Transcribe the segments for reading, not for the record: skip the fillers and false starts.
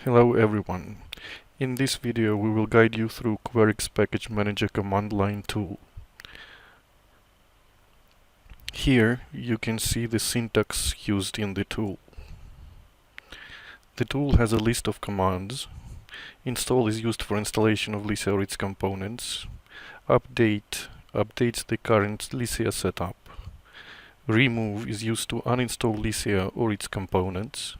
Hello everyone. In this video we will guide you through Querix Package Manager command line tool. Here you can see the syntax used in the tool. The tool has a list of commands. Install is used for installation of Lycia or its components. Update updates the current Lycia setup. Remove is used to uninstall Lycia or its components.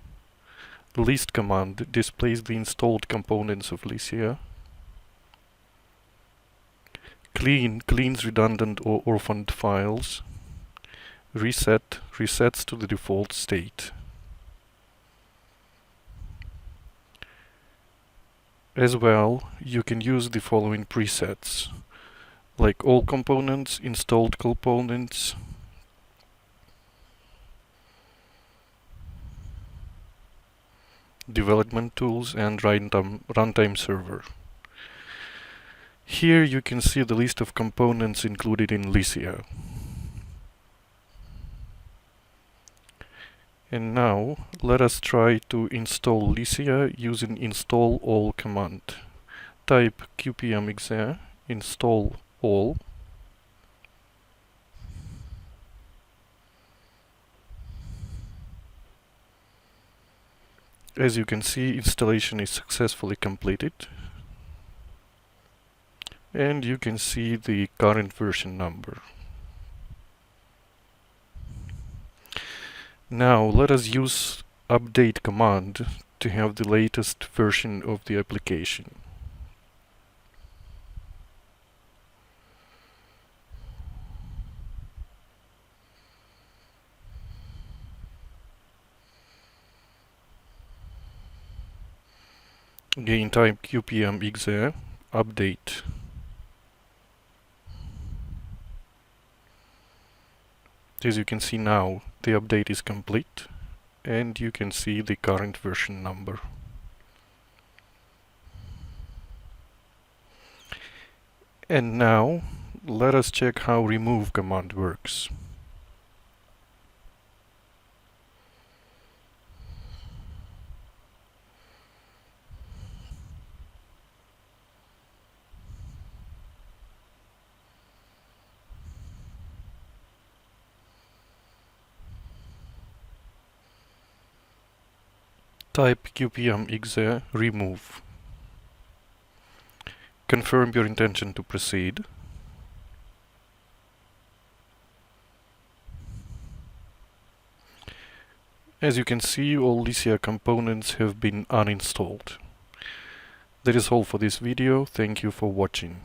List command displays the installed components of Lycia. Clean cleans redundant or orphaned files. Reset resets to the default state. As well, you can use the following presets, like all components, installed components, development tools, and runtime server. Here you can see the list of components included in Lycia. And now let us try to install Lycia using install all command. Type qpm-exe install all. As you can see, installation is successfully completed. And you can see the current version number. Now let us use update command to have the latest version of the application. Again, type qpm-exe update. As you can see now, the update is complete, and you can see the current version number. And now, let us check how remove command works. Type qpm-exe remove. Confirm your intention to proceed. As you can see, all Lycia components have been uninstalled. That is all for this video. Thank you for watching.